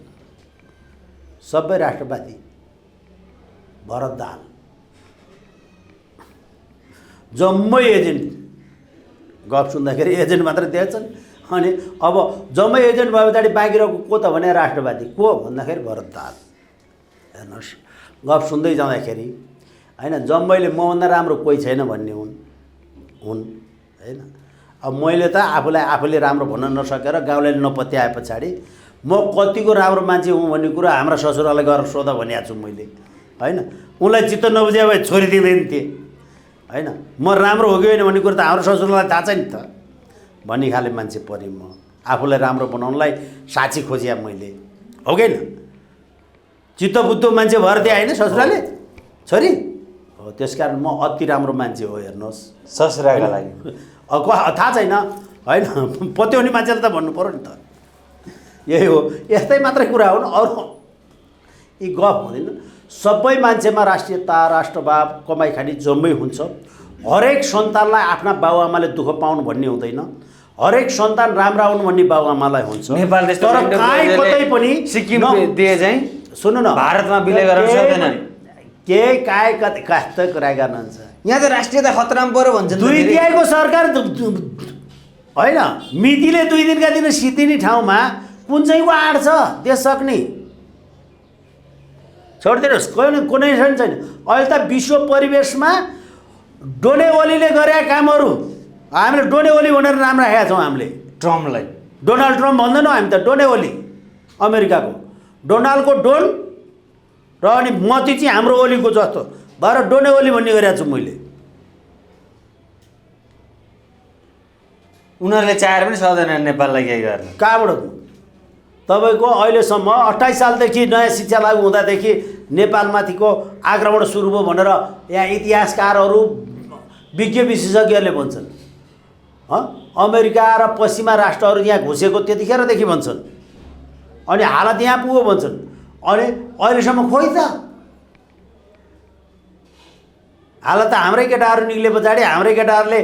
सबै राष्ट्रवादी भरत दाहाल, जम्मै एजेन्ट। गफ सुन्दाखेरि एजेन्ट मात्र देखेछन्। अनि अब जम्मै एजेन्ट भयो पछाडि बाँकी रहेको को त भने राष्ट्रवादी को भन्दाखेरि भरत दाहाल। हेर्नुहोस् गफ सुन्दै जाँदाखेरि होइन, जम्मैले मभन्दा राम्रो कोही छैन भन्ने हुन् होइन। अब मैले त आफूले राम्रो भन्न नसकेर गाउँलाई नपत्याए पछाडि म कतिको राम्रो मान्छे हुँ भन्ने कुरा हाम्रा ससुरालाई गएर सोध भनिएको छु मैले होइन। उनलाई चित्त नबुझ्या भए छोडिदिँदैन थिएँ होइन। म राम्रो हो कि होइन भन्ने कुरो त हाम्रो ससुरालाई थाहा छ नि त भन्ने खाले मान्छे परेँ म। आफूलाई राम्रो बनाउनलाई साँची खोजिया मैले, हो कि होइन? चित्त बुद्धो मान्छे भएर दिए होइन ससुराले छोरी हो, त्यसकारण म अति राम्रो मान्छे हो। हेर्नुहोस् ससुराका लागि थाहा छैन होइन, पत्याउने मान्छेले त भन्नु पऱ्यो नि त। यही हो, यस्तै मात्रै कुरा हो। अरू यी गफ हुँदैन। सबै मान्छेमा राष्ट्रियता राष्ट्रभाव कमाइ खाने जम्मै हुन्छ। हरेक सन्तानलाई आफ्ना बाबुआमाले दुःख पाउनु भन्ने हुँदैन, हरेक सन्तान राम्रा हुनु भन्ने बाबुआमालाई हुन्छ। नेपाल तर काहीँ कतै पनि सिक्किम दिए चाहिँ सुन्नु न, भारतमा विलय गर्न सक्दैन। केही काहीँ कतै कस्तो कुरा गर्नुहुन्छ यहाँ त राष्ट्रियता खतरामा पऱ्यो भन्छ। दुई तिहाईको सरकार होइन, मितिले 2 दिनका दिन सिद्धिने ठाउँमा कुन चाहिँ को आँट छ देश सक्ने? छोडिदिनुहोस्, कुनै छैन। अहिले त विश्व परिवेशमा डोने ओलीले गरेका कामहरू हामीले डोने ओली भनेर नाम राखेका छौँ। हामीले ट्रम्पलाई डोनाल्ड ट्रम्प भन्दैनौँ हामी त, डोने ओली अमेरिकाको। डोनाल्डको डोन र अनि मती चाहिँ हाम्रो ओलीको जस्तो भएर डोने ओली भन्ने गरेको छु मैले। उनीहरूले चाहेर पनि सक्दैन नेपाललाई केही गर्न। कहाँबाट तपाईँको अहिलेसम्म 28 सालदेखि नयाँ शिक्षा लागू हुँदादेखि नेपालमाथिको आक्रमण सुरु भयो भनेर यहाँ इतिहासकारहरू विज्ञ विशेषज्ञहरूले भन्छन्। अमेरिका र पश्चिमा राष्ट्रहरू यहाँ घुसेको त्यतिखेरदेखि भन्छन्, अनि हालत यहाँ पुग्यो भन्छन्। अनि अहिलेसम्म खोइ त हालत त हाम्रै केटाहरू निक्ले पछाडि, हाम्रै केटाहरूले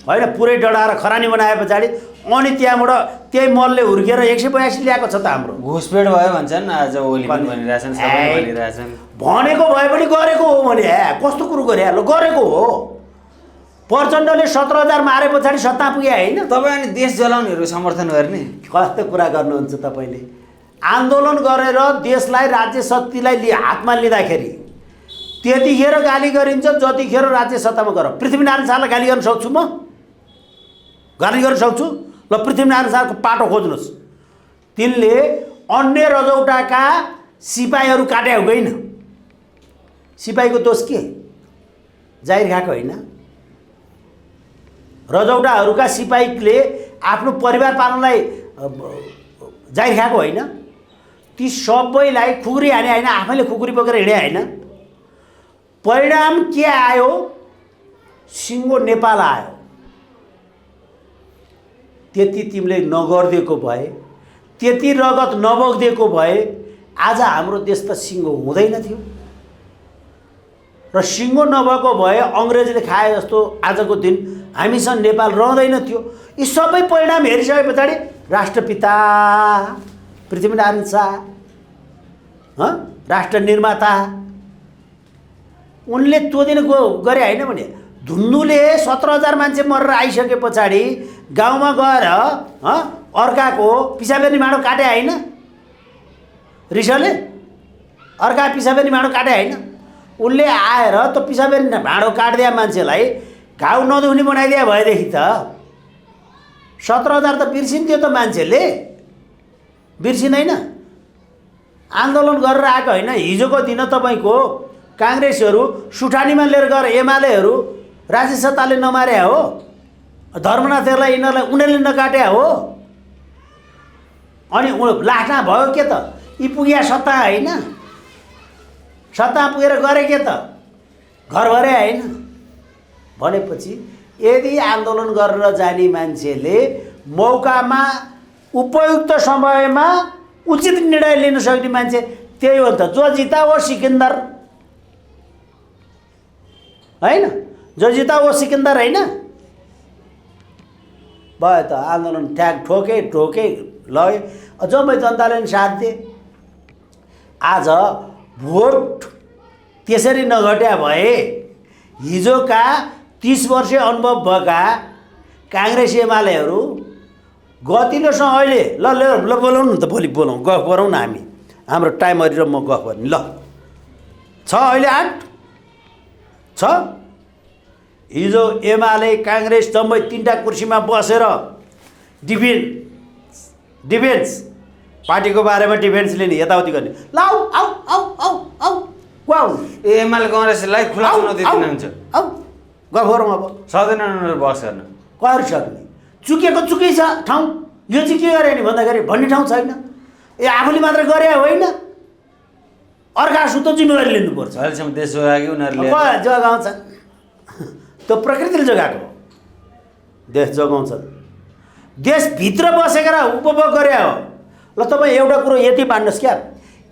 होइन पुरै डढाएर खरानी बनाए पछाडि अनि त्यहाँबाट त्यही मलले हुर्केर 182 ल्याएको छ त हाम्रो। घुसपेट भयो भन्छन् आज ओली पनि भनिरहेछन्, सबै भनिरहेछन्। भनेको भए पनि गरेको हो भने कस्तो कुरो गरे? ल गरेको हो। प्रचण्डले 17,000 मारे पछाडि सत्ता पुगे होइन? तपाईँ अनि देश जलाउनेहरू समर्थन गर्ने कस्तो कुरा गर्नुहुन्छ तपाईँले? आन्दोलन गरेर देशलाई राज्य शक्तिलाई हातमा लिँदाखेरि त्यतिखेर गाली गरिन्छ जतिखेर राज्य सत्तामा गर। पृथ्वीनारायण शाहलाई गाली गर्न सक्छु म? गाली गर्न सक्छु? ल पृथ्वीनारायण शाहको पाटो खोज्नुहोस्। तिनले अन्य रजौटाका सिपाहीहरू काटे होइन? सिपाहीको दोष के? जाहिर खाएको होइन? रजौटाहरूका सिपाहीले आफ्नो परिवार पाल्नलाई जाहिर खाएको होइन? ती सबैलाई खुकुरी हाने होइन, आफैले खुकुरी बोकेर हिँडे होइन? परिणाम के आयो? सिङ्गो नेपाल आयो। त्यति तिमीले नगरिदिएको भए, त्यति रगत नबगिदिएको भए आज हाम्रो देश त सिङ्गो हुँदैन थियो। र सिङ्गो नभएको भए अङ्ग्रेजले खाए जस्तो आजको दिन हामीसँग नेपाल रहँदैन थियो। यी सबै परिणाम हेरिसके पछाडि राष्ट्रपिता पृथ्वीनारायण शाह राष्ट्र निर्माता उनले त्यो दिन गरे होइन भने धुन्नुले 17,000 मान्छे मरेर आइसके पछाडि गाउँमा गएर अर्काको पिसाबेर्नी माडो काटे होइन? रिसले अर्का पिसाबेर्नी माडो काटे होइन? उनले आएर त पिसाबेर्नी भाँडो काटिदिया मान्छेलाई घाउ नदुख्ने बनाइदिया भएदेखि त 17,000 त बिर्सिन्थ्यो त मान्छेले, बिर्सिँदैन? आन्दोलन गरेर आएको होइन। हिजोको दिन तपाईँको काङ्ग्रेसहरू सुठानीमा लिएर गएर एमालेहरू राजेश सत्ताले नमारे हो, धर्मनाथहरूलाई उनीहरूले नकाट्या हो। अनि लास्टमा भयो के त, यी पुग्या सत्ता होइन, सत्ता पुगेर गरे के त, घरभरै होइन। भनेपछि यदि आन्दोलन गरेर जाने मान्छेले मौकामा उपयुक्त समयमा उचित निर्णय लिन सक्ने मान्छे त्यही हो त। जो जिता वो सिकन्दर होइन, जो जिता वो सिकन्दर होइन। भयो त आन्दोलन ठ्याक ठोके लगे, जम्मै जनताले नि साथ दिए। आज भोट त्यसरी नघट्या भए हिजोका 30 वर्ष अनुभव भएका काङ्ग्रेस एमालेहरू गतिलोसँग अहिले ल बोलाउनु न त, भोलि बोलाउँ, गफ गरौँ न हामी। हाम्रो टाइम अहिले र म गफ गर्ने ल छ अहिले 8 छ। हिजो एमाले काङ्ग्रेस जम्मै 3टा कुर्सीमा बसेर डिफेन्स पार्टीको बारेमा डिफेन्स लिने, यताउति गर्ने। ल आऊ आऊ आऊ आऊ आऊ आऊ एमाले काङ्ग्रेसलाई खुला चुनौती दिनुहुन्छ। आऊ गफ गरौँ। अब सक्दैन बस गर्न, कसरी सक्ने? चुकेको चुकै छ ठाउँ। यो चाहिँ के गरे नि भन्दाखेरि भन्ने ठाउँ छैन। आफूले मात्र गरे होइन, अर्कासँग त जिम्मेवारी लिनुपर्छ। अहिलेसम्म देश जोगायो उनीहरूले, जोगाउँछन्। त्यो प्रकृतिले जोगाएको हो। देश जोगाउँछन्, देशभित्र बसेर उपभोग गरे हो। ल तपाईँ एउटा कुरो यति मान्नुहोस् क्या,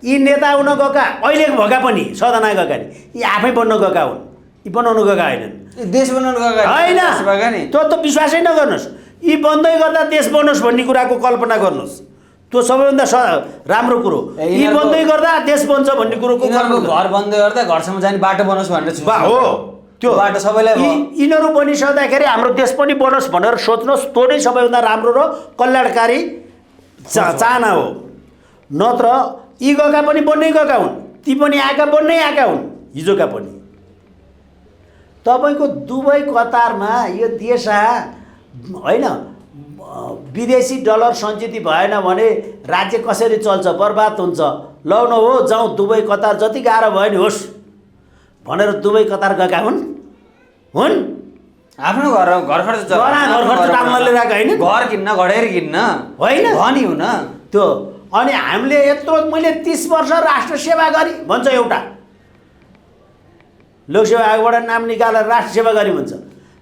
यी नेता हुन गएका अहिले भएका पनि सदन गएका नि, यी आफै बन्न गएका हुन्, यी बनाउनु गएका होइनन्। देश बनाउनु गएका होइन, त्यो विश्वासै नगर्नुहोस्। यी बन्दै गर्दा देश बनोस् भन्ने कुराको कल्पना गर्नुहोस्, त्यो सबैभन्दा राम्रो कुरो। यी बन्दै गर्दा देश बन्छ भन्ने कुरोको घर बन्दै गर्दा घरसम्म जाने बाटो बनोस् भनेर हो। त्यो बाटो सबैलाई यिनीहरू बनिसक्दाखेरि हाम्रो देश पनि बनोस् भनेर सोच्नुहोस्। त्यो नै सबैभन्दा राम्रो र कल्याणकारी चाहना हो। नत्र यी गएका पनि बन्नै गएका हुन्, ती पनि आएका बन्नै आएका हुन्, हिजोका पनि। तपाईँको दुबई कतारमा यो देश होइन, विदेशी डलर सञ्चित भएन भने राज्य कसरी चल्छ, बर्बाद हुन्छ। लौ न हो जाउँ दुबई कतार, जति गाह्रो भयो नि होस् भनेर दुबई कतार गएका हुन्। आफ्नो घर खर्च लिएर गएका होइन, घर किन्न घडेर किन्न होइन, धनी हुन त्यो। अनि हामीले यत्रो मैले 30 वर्ष राष्ट्र सेवा गरेँ भन्छ एउटा, लोकसेवा आयोगबाट नाम निकालेर राष्ट्र सेवा गरेँ भन्छ।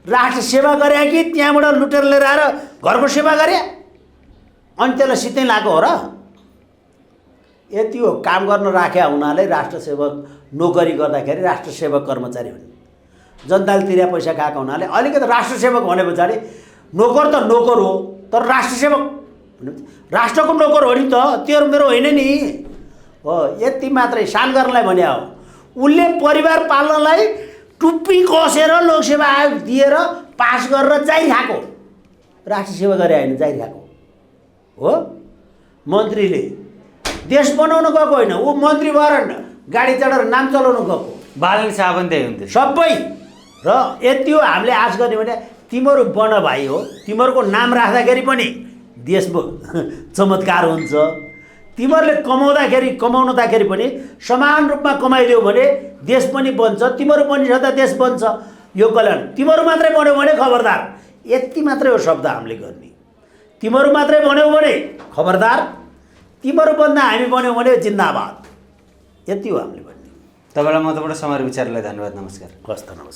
राष्ट्र सेवा गरे कि त्यहाँबाट लुटेर लिएर आएर घरको सेवा गरे अनि त्यसलाई सित्तै लगाएको हो र? यति हो। काम गर्न राख्या हुनाले राष्ट्र सेवक नोकरी गर्दाखेरि राष्ट्र सेवक कर्मचारी हुन्। जनताले तिरे पैसा खाएको हुनाले अलिकति राष्ट्र सेवक भने पछाडि नोकर त नोकर हो, तर राष्ट्र सेवक राष्ट्रको नोकर हो नि त, त्यो मेरो होइन नि हो। यति मात्रै सान गर्नलाई भने हो। उसले परिवार पाल्नलाई टुप्पी कसेर लोकसेवा आयोग दिएर पास गरेर जाहिर खाएको, राष्ट्र सेवा गरे होइन, जाहिर खाएको हो। मन्त्रीले देश बनाउन गएको होइन, ऊ मन्त्री भएर गाडी चढेर नाम चलाउन गएको। बालन शाह पनि त्यही हुन्थ्यो सबै। र यति हो हामीले आश गर्ने भने तिमीहरू बन भाइ हो, तिमीहरूको नाम राख्दाखेरि पनि देशको चमत्कार हुन्छ। तिमीहरूले कमाउँदाखेरि पनि समान रूपमा कमाइदियो भने देश पनि बन्छ, तिमीहरू बनिसक्दा देश बन्छ। यो कल्याण तिमीहरू मात्रै बन्यो भने खबरदार। यति मात्रै हो शब्द हामीले गर्ने। तिमीहरू मात्रै बन्यौ भने खबरदार, तिमीहरू बन्दा हामी बन्यौँ भने जिन्दाबाद। यति हो हामीले भन्ने। तपाईँलाई महत्त्वपूर्ण समय विचारलाई धन्यवाद। नमस्कार। हस् त, नमस्कार।